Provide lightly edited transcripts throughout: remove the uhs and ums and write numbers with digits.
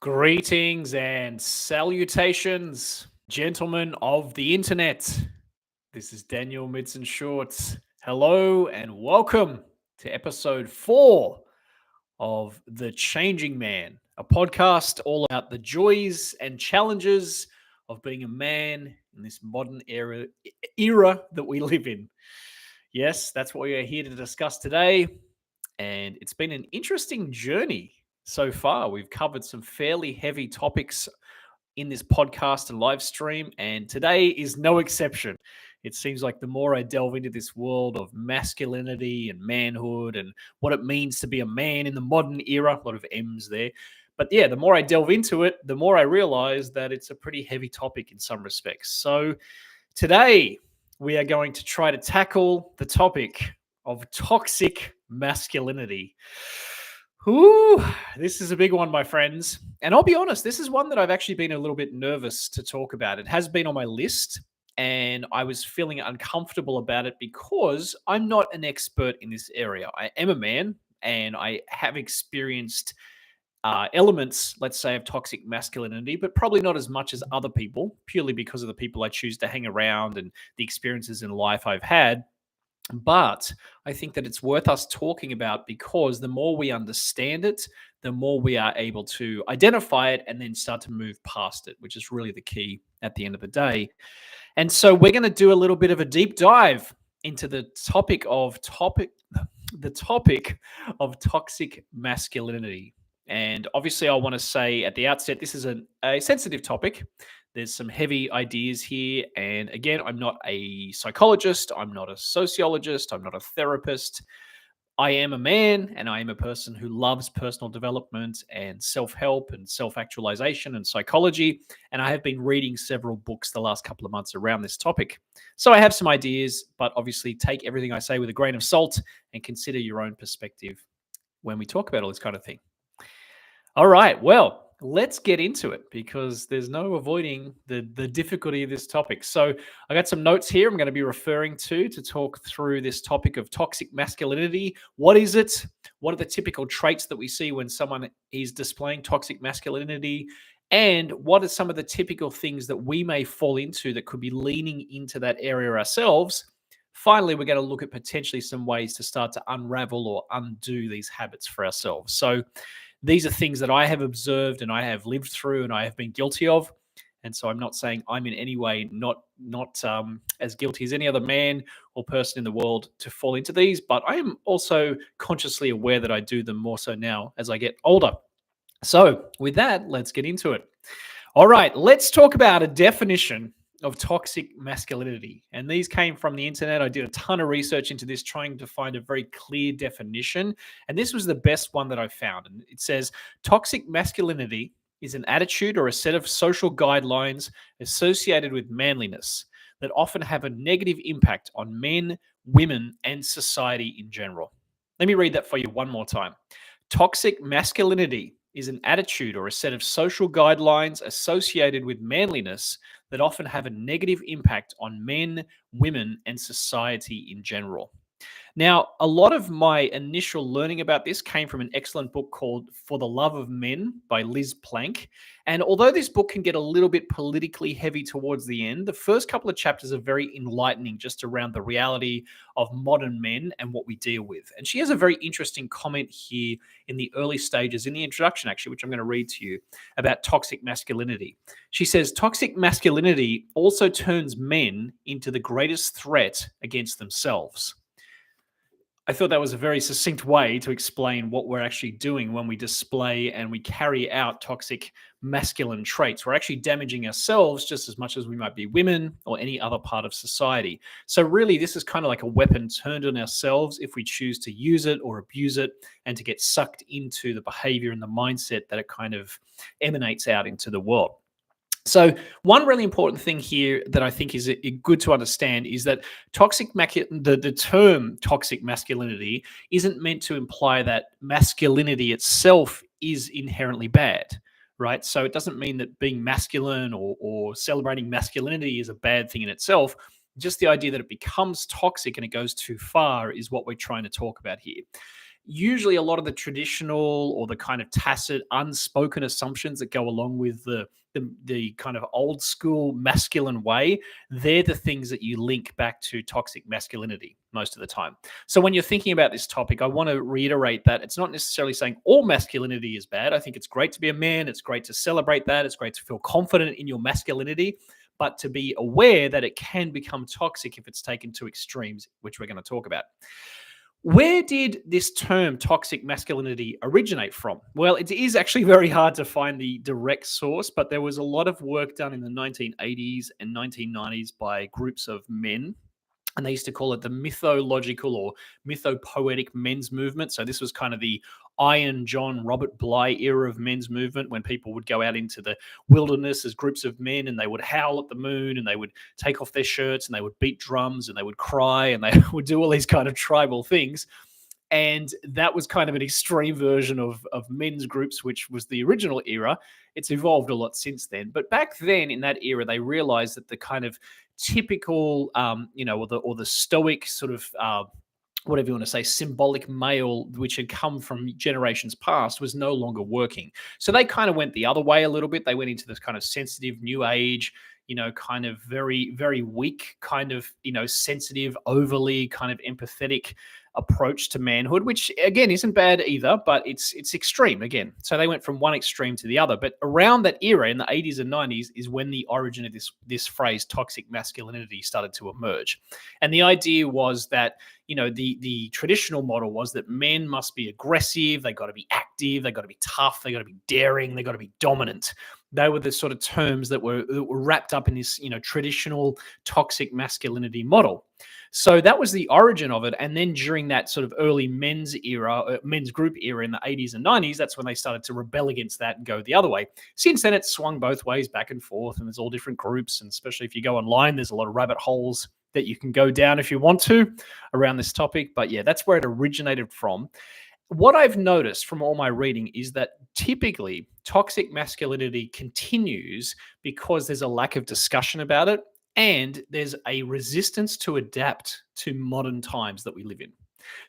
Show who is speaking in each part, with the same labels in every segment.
Speaker 1: Greetings and salutations, gentlemen of the internet. This is Daniel Midson-Short. Hello and welcome to episode 4 of The Changing Man, a podcast all about the joys and challenges of being a man in this modern era that we live in. Yes, that's what we are here to discuss today. And it's been an interesting journey so far. We've covered some fairly heavy topics in this podcast and live stream, and today is no exception. It seems like the more I delve into this world of masculinity and manhood and what it means to be a man in the modern era, a lot of M's there. But yeah, the more I delve into it, the more I realize that it's a pretty heavy topic in some respects. So today, we are going to try to tackle the topic of toxic masculinity. Ooh, this is a big one, my friends. And I'll be honest, this is one that I've actually been a little bit nervous to talk about. It has been on my list, and I was feeling uncomfortable about it because I'm not an expert in this area. I am a man, and I have experienced elements, let's say, of toxic masculinity, but probably not as much as other people, purely because of the people I choose to hang around and the experiences in life I've had. But I think that it's worth us talking about because the more we understand it, the more we are able to identify it and then start to move past it, which is really the key at the end of the day. And so we're going to do a little bit of a deep dive into the topic of toxic masculinity. And obviously, I want to say at the outset, this is a sensitive topic. There's some heavy ideas here. And again, I'm not a psychologist. I'm not a sociologist. I'm not a therapist. I am a man and I am a person who loves personal development and self-help and self-actualization and psychology. And I have been reading several books the last couple of months around this topic. So I have some ideas, but obviously take everything I say with a grain of salt and consider your own perspective when we talk about all this kind of thing. All right, well, let's get into it because there's no avoiding the difficulty of this topic. So I got some notes here I'm going to be referring to talk through this topic of toxic masculinity. What is it? What are the typical traits that we see when someone is displaying toxic masculinity? And what are some of the typical things that we may fall into that could be leaning into that area ourselves? Finally, we're going to look at potentially some ways to start to unravel or undo these habits for ourselves. So these are things that I have observed and I have lived through and I have been guilty of. And so I'm not saying I'm in any way not as guilty as any other man or person in the world to fall into these, but I am also consciously aware that I do them more so now as I get older. So with that, let's get into it. All right, let's talk about a definition of toxic masculinity. And these came from the internet. I did a ton of research into this, trying to find a very clear definition. And this was the best one that I found. And it says toxic masculinity is an attitude or a set of social guidelines associated with manliness that often have a negative impact on men, women, and society in general. Let me read that for you one more time. Toxic masculinity is an attitude or a set of social guidelines associated with manliness that often have a negative impact on men, women, and society in general. Now, a lot of my initial learning about this came from an excellent book called For the Love of Men by Liz Plank. And although this book can get a little bit politically heavy towards the end, the first couple of chapters are very enlightening just around the reality of modern men and what we deal with. And she has a very interesting comment here in the early stages, in the introduction, actually, which I'm going to read to you, about toxic masculinity. She says, toxic masculinity also turns men into the greatest threat against themselves. I thought that was a very succinct way to explain what we're actually doing when we display and we carry out toxic masculine traits. We're actually damaging ourselves just as much as we might be women or any other part of society. So really, this is kind of like a weapon turned on ourselves if we choose to use it or abuse it and to get sucked into the behavior and the mindset that it kind of emanates out into the world. So one really important thing here that I think is good to understand is that the term toxic masculinity isn't meant to imply that masculinity itself is inherently bad, right? So it doesn't mean that being masculine or celebrating masculinity is a bad thing in itself. Just the idea that it becomes toxic and it goes too far is what we're trying to talk about here. usually a lot of the traditional or the kind of tacit, unspoken assumptions that go along with the kind of old school masculine way, they're the things that you link back to toxic masculinity most of the time. So when you're thinking about this topic, I want to reiterate that it's not necessarily saying all masculinity is bad. I think it's great to be a man. It's great to celebrate that. It's great to feel confident in your masculinity, but to be aware that it can become toxic if it's taken to extremes, which we're going to talk about. Where did this term toxic masculinity originate from? Well, it is actually very hard to find the direct source, but there was a lot of work done in the 1980s and 1990s by groups of men, and they used to call it the mythological or mythopoetic men's movement. So this was kind of the Iron John, Robert Bly era of men's movement, when people would go out into the wilderness as groups of men and they would howl at the moon and they would take off their shirts and they would beat drums and they would cry and they would do all these kind of tribal things. And that was kind of an extreme version of men's groups, which was the original era. It's evolved a lot since then. But back then in that era, they realized that the kind of typical, or the stoic sort of, whatever you want to say, symbolic male, which had come from generations past, was no longer working. So they kind of went the other way a little bit. They went into this kind of sensitive new age, kind of very, very weak, kind of, sensitive, overly kind of empathetic approach to manhood, which again isn't bad either, but it's extreme again. So they went from one extreme to the other. But around that era in the 80s and 90s is when the origin of this phrase toxic masculinity started to emerge. And the idea was that, the traditional model was that men must be aggressive, they got to be active, they got to be tough, they got to be daring, they got to be dominant. They were the sort of terms that were wrapped up in this, traditional toxic masculinity model. So that was the origin of it. And then during that sort of early men's era, men's group era in the 80s and 90s, that's when they started to rebel against that and go the other way. Since then, it's swung both ways, back and forth, and there's all different groups. And especially if you go online, there's a lot of rabbit holes that you can go down if you want to around this topic. But yeah, that's where it originated from. What I've noticed from all my reading is that typically toxic masculinity continues because there's a lack of discussion about it and there's a resistance to adapt to modern times that we live in.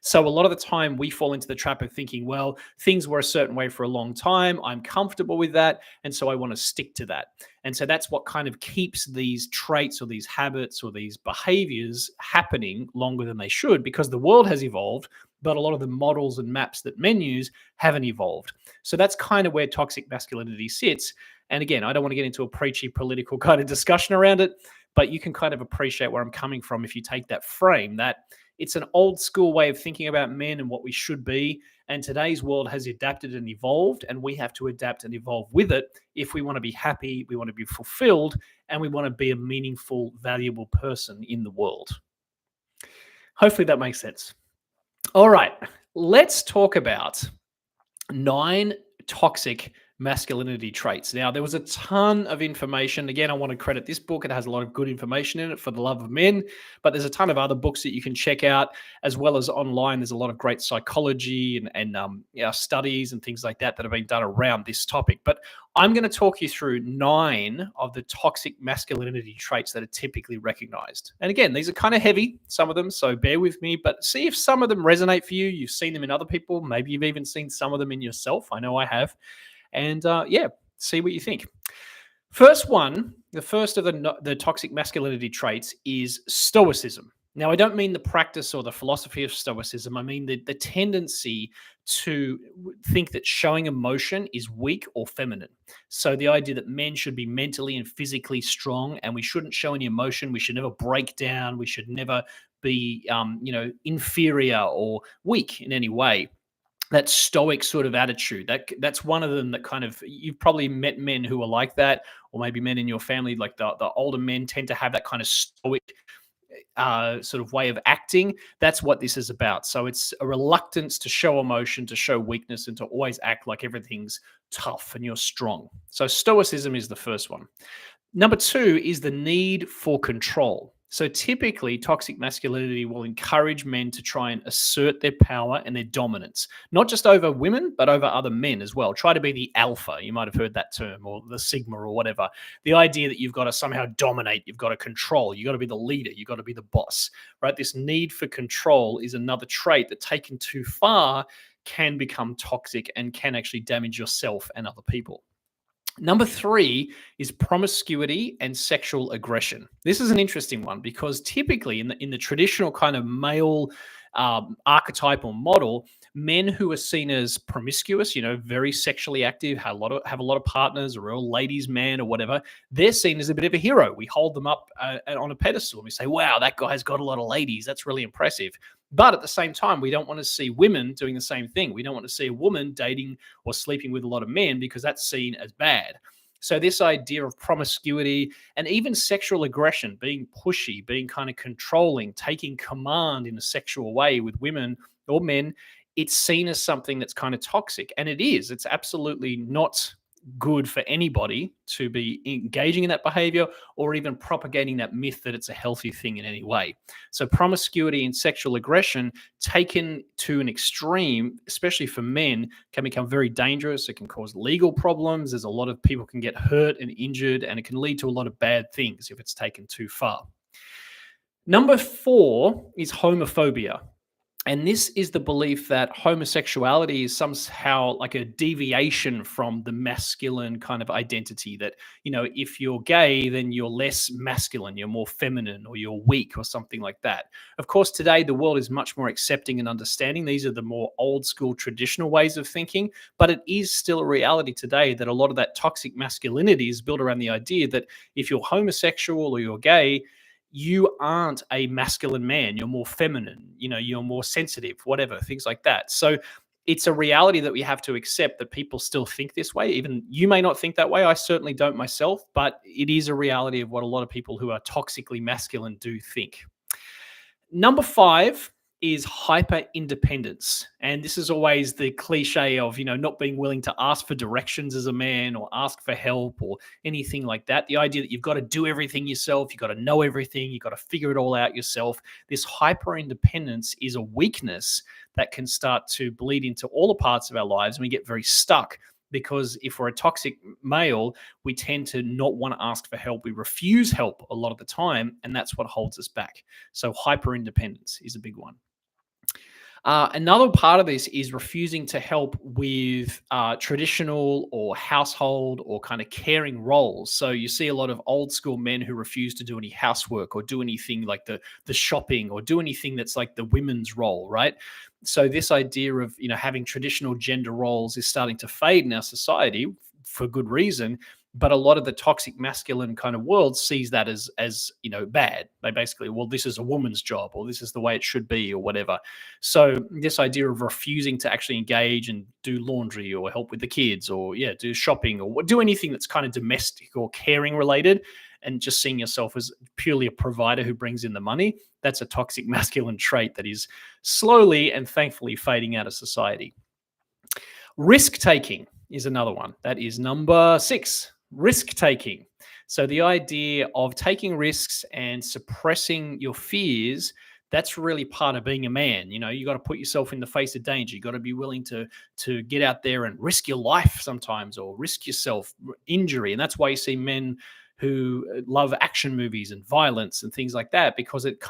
Speaker 1: So a lot of the time we fall into the trap of thinking, well, things were a certain way for a long time. I'm comfortable with that. And so I want to stick to that. And so that's what kind of keeps these traits or these habits or these behaviors happening longer than they should, because the world has evolved, but a lot of the models and maps that men use haven't evolved. So that's kind of where toxic masculinity sits. And again, I don't want to get into a preachy political kind of discussion around it, but you can kind of appreciate where I'm coming from if you take that frame, that it's an old school way of thinking about men and what we should be. And today's world has adapted and evolved, and we have to adapt and evolve with it if we want to be happy, we want to be fulfilled, and we want to be a meaningful, valuable person in the world. Hopefully that makes sense. All right, let's talk about 9 toxic masculinity traits. Now, there was a ton of information. Again, I want to credit this book. It has a lot of good information in it, For the Love of Men, but there's a ton of other books that you can check out, as well as online. There's a lot of great psychology and studies and things like that that have been done around this topic. But I'm going to talk you through 9 of the toxic masculinity traits that are typically recognized. And again, these are kind of heavy, some of them, so bear with me, but see if some of them resonate for you. You've seen them in other people. Maybe you've even seen some of them in yourself. I know I have. And see what you think. First one, the first of the toxic masculinity traits is stoicism. Now, I don't mean the practice or the philosophy of stoicism. I mean the tendency to think that showing emotion is weak or feminine. So the idea that men should be mentally and physically strong, and we shouldn't show any emotion. We should never break down. We should never be, inferior or weak in any way. That stoic sort of attitude, that's one of them that kind of, you've probably met men who are like that, or maybe men in your family, like the older men tend to have that kind of stoic sort of way of acting. That's what this is about. So it's a reluctance to show emotion, to show weakness, and to always act like everything's tough and you're strong. So stoicism is the first one. Number 2 is the need for control. So typically, toxic masculinity will encourage men to try and assert their power and their dominance, not just over women, but over other men as well. Try to be the alpha. You might have heard that term, or the sigma, or whatever. The idea that you've got to somehow dominate, you've got to control, you've got to be the leader, you've got to be the boss, right? This need for control is another trait that, taken too far, can become toxic and can actually damage yourself and other people. Number three is promiscuity and sexual aggression. This is an interesting one because typically in the traditional kind of male archetype or model, men who are seen as promiscuous, very sexually active, have a lot of partners, or real ladies' man or whatever, they're seen as a bit of a hero. We hold them up on a pedestal and we say, "Wow, that guy's got a lot of ladies. That's really impressive." But at the same time, we don't want to see women doing the same thing. We don't want to see a woman dating or sleeping with a lot of men because that's seen as bad. So this idea of promiscuity and even sexual aggression, being pushy, being kind of controlling, taking command in a sexual way with women or men, it's seen as something that's kind of toxic. And it is. It's absolutely not good for anybody to be engaging in that behavior or even propagating that myth that it's a healthy thing in any way. So promiscuity and sexual aggression taken to an extreme, especially for men, can become very dangerous. It can cause legal problems. There's a lot of people can get hurt and injured, and it can lead to a lot of bad things if it's taken too far. Number four is homophobia. And this is the belief that homosexuality is somehow like a deviation from the masculine kind of identity. That, if you're gay, then you're less masculine, you're more feminine, or you're weak, or something like that. Of course, today the world is much more accepting and understanding. These are the more old school traditional ways of thinking, but it is still a reality today that a lot of that toxic masculinity is built around the idea that if you're homosexual or you're gay, you aren't a masculine man. You're more feminine, you're more sensitive, whatever, things like that. So it's a reality that we have to accept that people still think this way. Even you may not think that way. I certainly don't myself, but it is a reality of what a lot of people who are toxically masculine do think. Number five is hyper independence. And this is always the cliche of, not being willing to ask for directions as a man or ask for help or anything like that. The idea that you've got to do everything yourself, you've got to know everything, you've got to figure it all out yourself. This hyper independence is a weakness that can start to bleed into all the parts of our lives, and we get very stuck. Because if we're a toxic male, we tend to not want to ask for help. We refuse help a lot of the time, and that's what holds us back. So hyper independence is a big one. Another part of this is refusing to help with traditional or household or kind of caring roles. So you see a lot of old school men who refuse to do any housework or do anything like the shopping or do anything that's like the women's role, right? So this idea of having traditional gender roles is starting to fade in our society for good reason. But a lot of the toxic masculine kind of world sees that as bad. They basically, well, this is a woman's job, or this is the way it should be, or whatever. So this idea of refusing to actually engage and do laundry or help with the kids, or do shopping or do anything that's kind of domestic or caring related, and just seeing yourself as purely a provider who brings in the money, that's a toxic masculine trait that is slowly and thankfully fading out of society. Risk taking is another one. That is number six. Risk taking. So the idea of taking risks and suppressing your fears, that's really part of being a man. You got to put yourself in the face of danger. You got to be willing to get out there and risk your life sometimes, or risk yourself injury. And that's why you see men who love action movies and violence and things like that, because it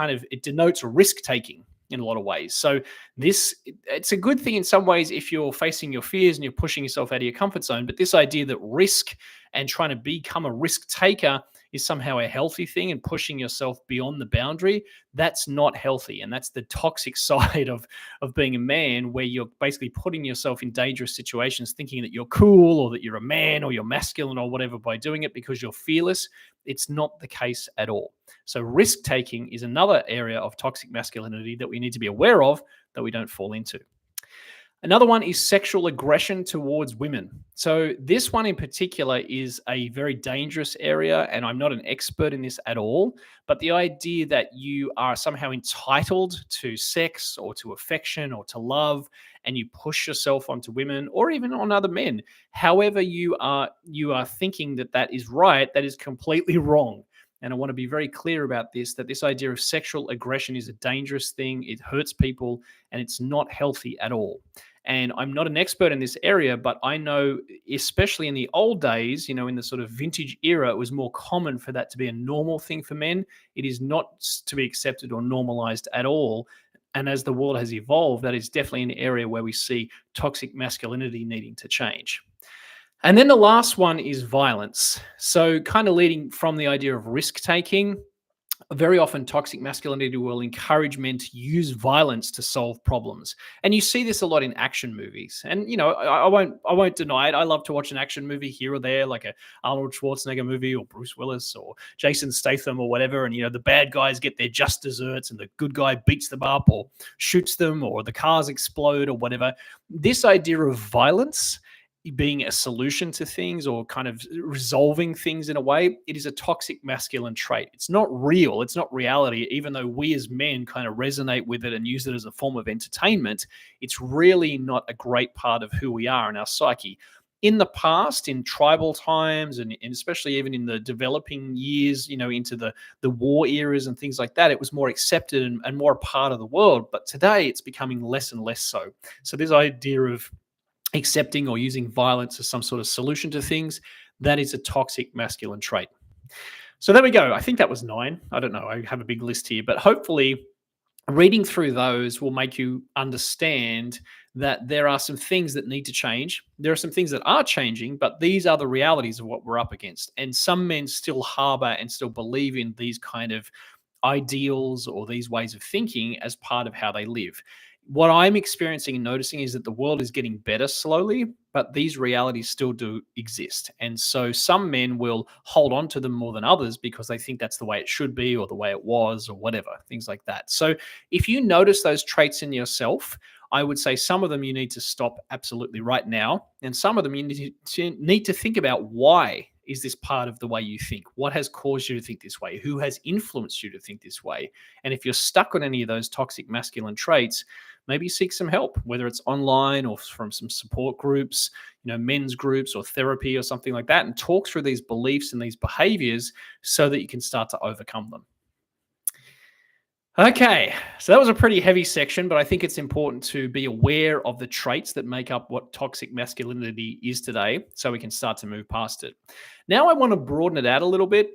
Speaker 1: denotes risk taking in a lot of ways. So it's a good thing in some ways if you're facing your fears and you're pushing yourself out of your comfort zone. But this idea that risk and trying to become a risk taker is somehow a healthy thing, and pushing yourself beyond the boundary, that's not healthy. And that's the toxic side of being a man, where you're basically putting yourself in dangerous situations thinking that you're cool or that you're a man or you're masculine or whatever by doing it because you're fearless. It's not the case at all. So risk taking is another area of toxic masculinity that we need to be aware of, that we don't fall into. Another one is sexual aggression towards women. So this one in particular is a very dangerous area, and I'm not an expert in this at all, but the idea that you are somehow entitled to sex or to affection or to love, and you push yourself onto women or even on other men. However you are thinking that is right, that is completely wrong. And I want to be very clear about this, that this idea of sexual aggression is a dangerous thing. It hurts people, and it's not healthy at all. And I'm not an expert in this area, but I know, especially in the old days, in the sort of vintage era, it was more common for that to be a normal thing for men. It is not to be accepted or normalized at all. And as the world has evolved, that is definitely an area where we see toxic masculinity needing to change. And then the last one is violence. So, kind of leading from the idea of risk taking, very often toxic masculinity will encourage men to use violence to solve problems, and you see this a lot in action movies. And I won't deny it. I love to watch an action movie here or there, like a Arnold Schwarzenegger movie or Bruce Willis or Jason Statham or whatever. And the bad guys get their just desserts and the good guy beats them up or shoots them or the cars explode or whatever. This idea of violence being a solution to things or kind of resolving things in a way, it is a toxic masculine trait. It's not real, it's not reality, even though we as men kind of resonate with it and use it as a form of entertainment. It's really not a great part of who we are in our psyche. In the past, in tribal times, and especially even in the developing years, into the war eras and things like that, it was more accepted and more a part of the world. But today it's becoming less and less so. So this idea of accepting or using violence as some sort of solution to things, that is a toxic masculine trait. So there we go. I think that was 9. I don't know. I have a big list here, but hopefully reading through those will make you understand that there are some things that need to change. There are some things that are changing, but these are the realities of what we're up against. And some men still harbor and still believe in these kind of ideals or these ways of thinking as part of how they live. What I'm experiencing and noticing is that the world is getting better slowly, but these realities still do exist. And so some men will hold on to them more than others because they think that's the way it should be or the way it was or whatever, things like that. So if you notice those traits in yourself, I would say some of them you need to stop absolutely right now. And some of them you need to think about, why is this part of the way you think? What has caused you to think this way? Who has influenced you to think this way? And if you're stuck on any of those toxic masculine traits, maybe seek some help, whether it's online or from some support groups, men's groups or therapy or something like that, and talk through these beliefs and these behaviors so that you can start to overcome them. Okay, so that was a pretty heavy section, but I think it's important to be aware of the traits that make up what toxic masculinity is today so we can start to move past it. Now I want to broaden it out a little bit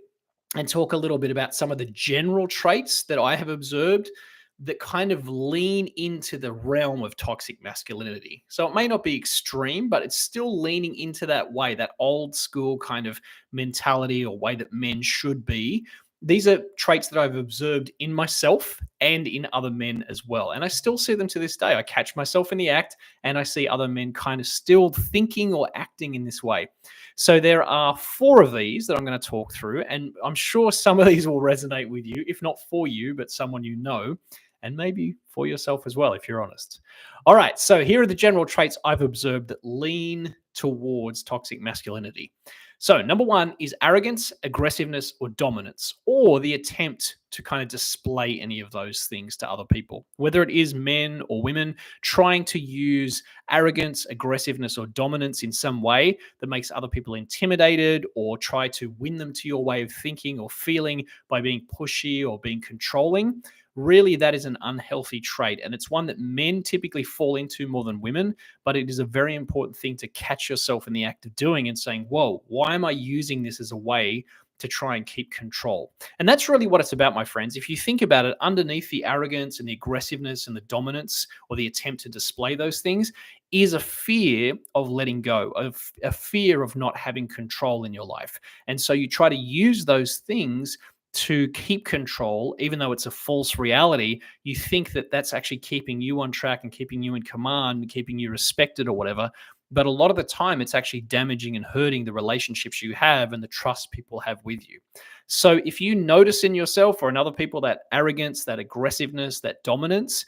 Speaker 1: and talk a little bit about some of the general traits that I have observed that kind of lean into the realm of toxic masculinity. So it may not be extreme, but it's still leaning into that way, that old school kind of mentality or way that men should be. These are traits that I've observed in myself and in other men as well. And I still see them to this day. I catch myself in the act and I see other men kind of still thinking or acting in this way. So there are 4 of these that I'm going to talk through. And I'm sure some of these will resonate with you, if not for you, but someone you know, and maybe for yourself as well, if you're honest. All right. So here are the general traits I've observed that lean towards toxic masculinity. So, number 1 is arrogance, aggressiveness, or dominance, or the attempt to kind of display any of those things to other people. Whether it is men or women trying to use arrogance, aggressiveness, or dominance in some way that makes other people intimidated, or try to win them to your way of thinking or feeling by being pushy or being controlling. Really, that is an unhealthy trait, and it's one that men typically fall into more than women, but it is a very important thing to catch yourself in the act of doing and saying, whoa, why am I using this as a way to try and keep control? And that's really what it's about, my friends. If you think about it, underneath the arrogance and the aggressiveness and the dominance or the attempt to display those things is a fear of letting go, of a fear of not having control in your life. And so you try to use those things to keep control, even though it's a false reality. You think that that's actually keeping you on track and keeping you in command and keeping you respected or whatever. But a lot of the time, it's actually damaging and hurting the relationships you have and the trust people have with you. So if you notice in yourself or in other people that arrogance, that aggressiveness, that dominance,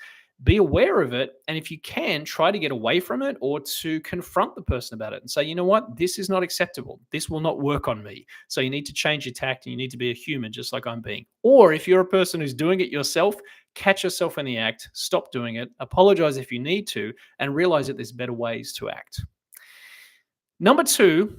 Speaker 1: be aware of it. And if you can, try to get away from it or to confront the person about it and say, you know what, this is not acceptable. This will not work on me. So you need to change your tact and you need to be a human just like I'm being. Or if you're a person who's doing it yourself, catch yourself in the act, stop doing it, apologize if you need to, and realize that there's better ways to act. Number 2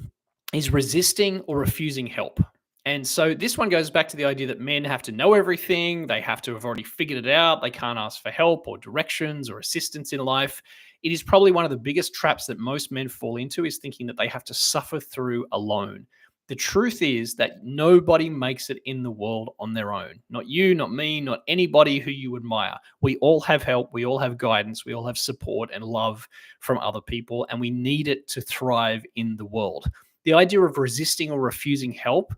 Speaker 1: is resisting or refusing help. And so this one goes back to the idea that men have to know everything. They have to have already figured it out. They can't ask for help or directions or assistance in life. It is probably one of the biggest traps that most men fall into, is thinking that they have to suffer through alone. The truth is that nobody makes it in the world on their own. Not you, not me, not anybody who you admire. We all have help, we all have guidance, we all have support and love from other people, and we need it to thrive in the world. The idea of resisting or refusing help,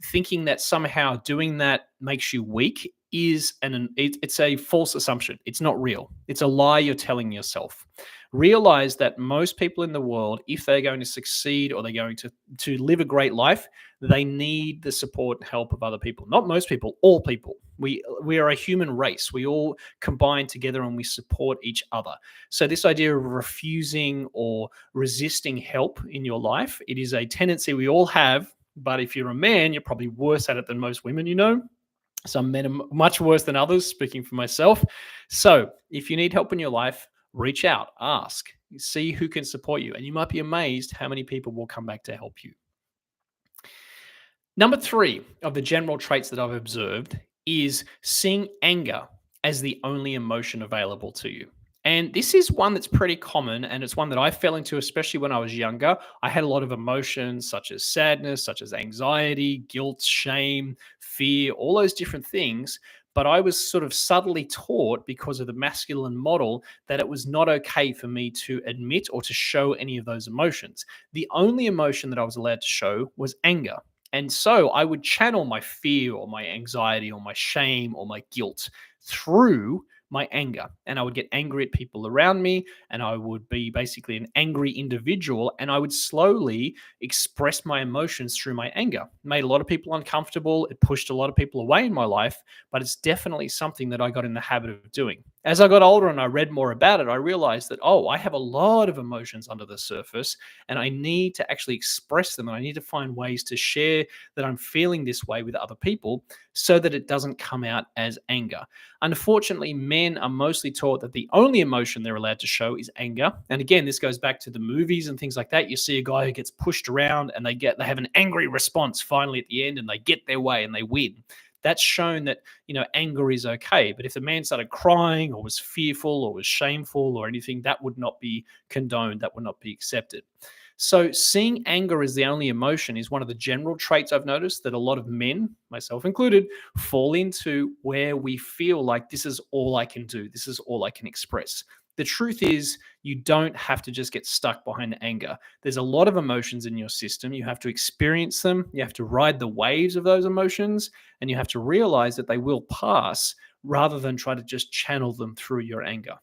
Speaker 1: thinking that somehow doing that makes you weak, it's a false assumption. It's not real. It's a lie you're telling yourself. Realize that most people in the world, if they're going to succeed or they're going to live a great life, they need the support and help of other people. Not most people, all people. We are a human race. We all combine together and we support each other. So this idea of refusing or resisting help in your life, it is a tendency we all have. But if you're a man, you're probably worse at it than most women, you know. Some men are much worse than others, speaking for myself. So if you need help in your life, reach out, ask, see who can support you. And you might be amazed how many people will come back to help you. Number 3 of the general traits that I've observed is seeing anger as the only emotion available to you. And this is one that's pretty common, and it's one that I fell into, especially when I was younger. I had a lot of emotions such as sadness, such as anxiety, guilt, shame, fear, all those different things. But I was sort of subtly taught, because of the masculine model, that it was not okay for me to admit or to show any of those emotions. The only emotion that I was allowed to show was anger. And so I would channel my fear or my anxiety or my shame or my guilt through my anger. And I would get angry at people around me, and I would be basically an angry individual, and I would slowly express my emotions through my anger. It made a lot of people uncomfortable. It pushed a lot of people away in my life, but it's definitely something that I got in the habit of doing. As I got older and I read more about it, I realized that, I have a lot of emotions under the surface, and I need to actually express them, and I need to find ways to share that I'm feeling this way with other people so that it doesn't come out as anger. Unfortunately, men are mostly taught that the only emotion they're allowed to show is anger. And again, this goes back to the movies and things like that. You see a guy who gets pushed around and they have an angry response finally at the end, and they get their way and they win. That's shown that, anger is okay. But if the man started crying or was fearful or was shameful or anything, that would not be condoned. That would not be accepted. So seeing anger as the only emotion is one of the general traits I've noticed that a lot of men, myself included, fall into, where we feel like this is all I can do. This is all I can express. The truth is, you don't have to just get stuck behind anger. There's a lot of emotions in your system. You have to experience them. You have to ride the waves of those emotions, and you have to realize that they will pass, rather than try to just channel them through your anger.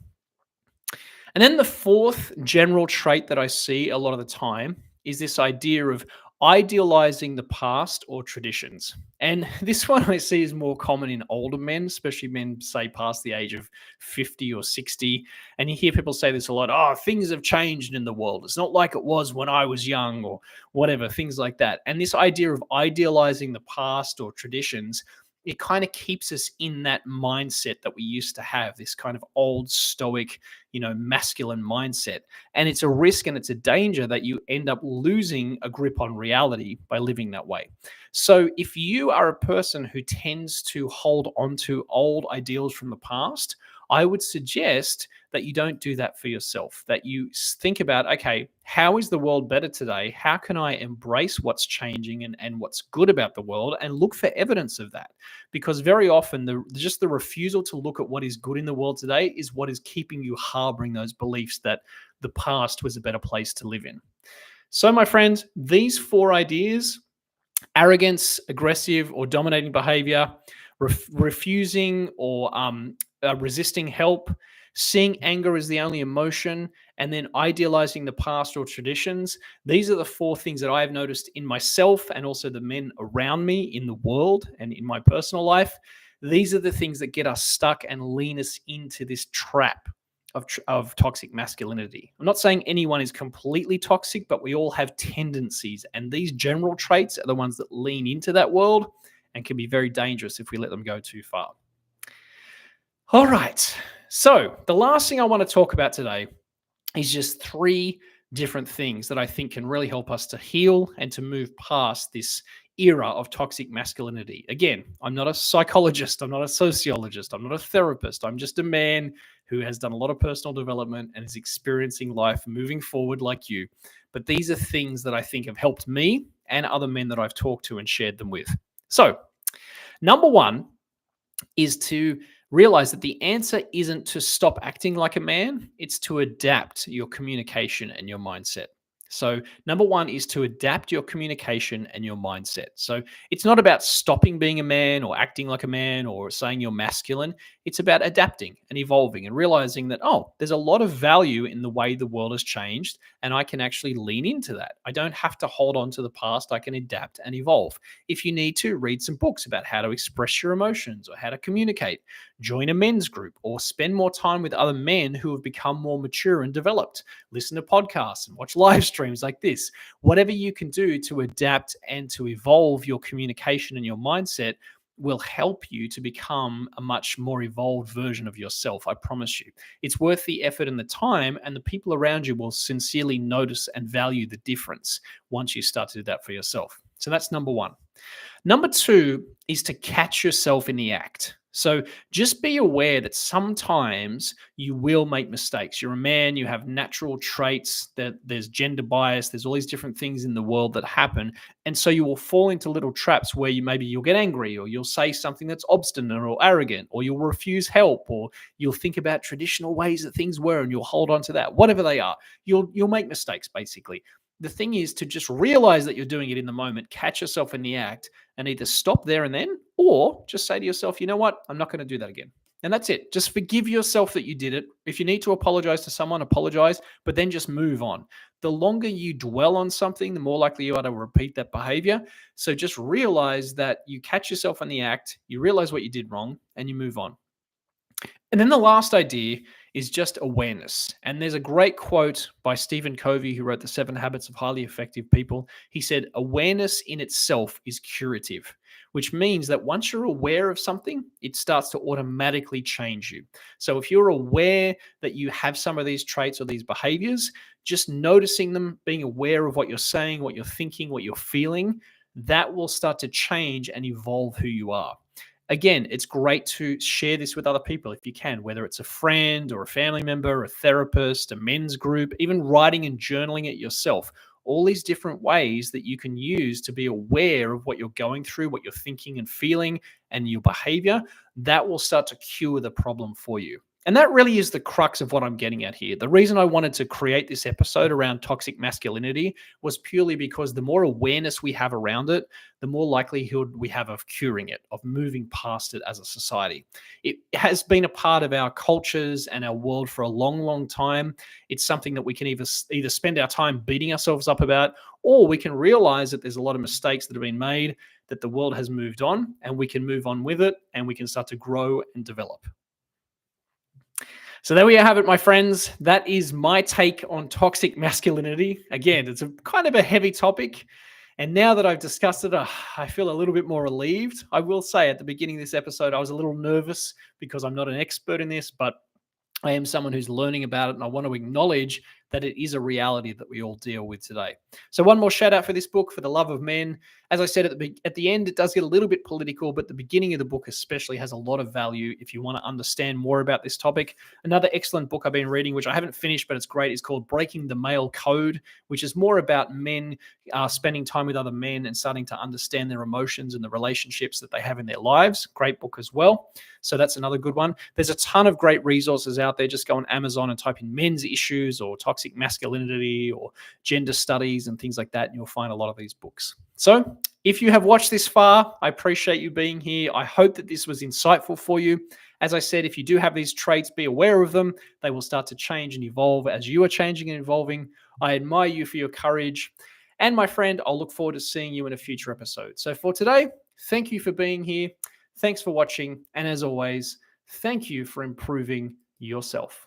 Speaker 1: And then the fourth general trait that I see a lot of the time is this idea of idealizing the past or traditions. And this one I see is more common in older men, especially men, say, past the age of 50 or 60. And you hear people say this a lot: things have changed in the world. It's not like it was when I was young, or whatever, things like that. And this idea of idealizing the past or traditions, it kind of keeps us in that mindset that we used to have, this kind of old stoic, masculine mindset. And it's a risk and it's a danger that you end up losing a grip on reality by living that way. So if you are a person who tends to hold on to old ideals from the past, I would suggest that you don't do that for yourself, that you think about, okay, how is the world better today? How can I embrace what's changing and what's good about the world, and look for evidence of that? Because very often, the refusal to look at what is good in the world today is what is keeping you harboring those beliefs that the past was a better place to live in. So, my friends, these 4 ideas: arrogance, aggressive or dominating behavior, refusing or resisting help, seeing anger as the only emotion, and then idealizing the past or traditions. These are the 4 things that I have noticed in myself, and also the men around me in the world and in my personal life. These are the things that get us stuck and lean us into this trap of toxic masculinity. I'm not saying anyone is completely toxic, but we all have tendencies, and these general traits are the ones that lean into that world and can be very dangerous if we let them go too far. All right. So the last thing I want to talk about today is just 3 different things that I think can really help us to heal and to move past this era of toxic masculinity. Again, I'm not a psychologist, I'm not a sociologist, I'm not a therapist. I'm just a man who has done a lot of personal development and is experiencing life moving forward like you. But these are things that I think have helped me and other men that I've talked to and shared them with. So, number one is to realize that the answer isn't to stop acting like a man, it's to adapt your communication and your mindset. So, number one is to adapt your communication and your mindset. So, it's not about stopping being a man or acting like a man or saying you're masculine. It's about adapting and evolving and realizing that, oh, there's a lot of value in the way the world has changed, and I can actually lean into that. I don't have to hold on to the past. I can adapt and evolve. If you need to, read some books about how to express your emotions or how to communicate, join a men's group, or spend more time with other men who have become more mature and developed. Listen to podcasts and watch live streams like this. Whatever you can do to adapt and to evolve your communication and your mindset will help you to become a much more evolved version of yourself. I promise you. It's worth the effort and the time, and the people around you will sincerely notice and value the difference once you start to do that for yourself. So that's number one. Number two is to catch yourself in the act. So just be aware that sometimes you will make mistakes. You're a man, you have natural traits, that there's gender bias, there's all these different things in the world that happen. And so you will fall into little traps where you'll get angry, or you'll say something that's obstinate or arrogant, or you'll refuse help, or you'll think about traditional ways that things were and you'll hold on to that. Whatever they are, you'll make mistakes basically. The thing is to just realize that you're doing it in the moment, catch yourself in the act, and either stop there and then, or just say to yourself, you know what, I'm not going to do that again. And that's it. Just forgive yourself that you did it. If you need to apologize to someone, apologize, but then just move on. The longer you dwell on something, the more likely you are to repeat that behavior. So just realize that you catch yourself in the act, you realize what you did wrong, and you move on. And then the last idea is just awareness. And there's a great quote by Stephen Covey, who wrote The 7 Habits of Highly Effective People. He said, awareness in itself is curative, which means that once you're aware of something, it starts to automatically change you. So if you're aware that you have some of these traits or these behaviors, just noticing them, being aware of what you're saying, what you're thinking, what you're feeling, that will start to change and evolve who you are. Again, it's great to share this with other people if you can, whether it's a friend or a family member, a therapist, a men's group, even writing and journaling it yourself. All these different ways that you can use to be aware of what you're going through, what you're thinking and feeling, and your behavior, that will start to cure the problem for you. And that really is the crux of what I'm getting at here. The reason I wanted to create this episode around toxic masculinity was purely because the more awareness we have around it, the more likelihood we have of curing it, of moving past it as a society. It has been a part of our cultures and our world for a long, long time. It's something that we can either spend our time beating ourselves up about, or we can realize that there's a lot of mistakes that have been made, that the world has moved on, and we can move on with it, and we can start to grow and develop. So there we have it, my friends. That is my take on toxic masculinity. Again, it's a kind of a heavy topic. And now that I've discussed it, I feel a little bit more relieved. I will say at the beginning of this episode, I was a little nervous because I'm not an expert in this, but I am someone who's learning about it, and I want to acknowledge that it is a reality that we all deal with today. So one more shout out for this book, For the Love of Men. As I said at the end, it does get a little bit political, but the beginning of the book especially has a lot of value if you want to understand more about this topic. Another excellent book I've been reading, which I haven't finished, but it's great, is called Breaking the Male Code, which is more about men spending time with other men and starting to understand their emotions and the relationships that they have in their lives. Great book as well. So that's another good one. There's a ton of great resources out there. Just go on Amazon and type in men's issues or toxic masculinity or gender studies and things like that, and you'll find a lot of these books. So if you have watched this far, I appreciate you being here. I hope that this was insightful for you. As I said, if you do have these traits, be aware of them. They will start to change and evolve as you are changing and evolving. I admire you for your courage. And my friend, I'll look forward to seeing you in a future episode. So for today, thank you for being here. Thanks for watching. And as always, thank you for improving yourself.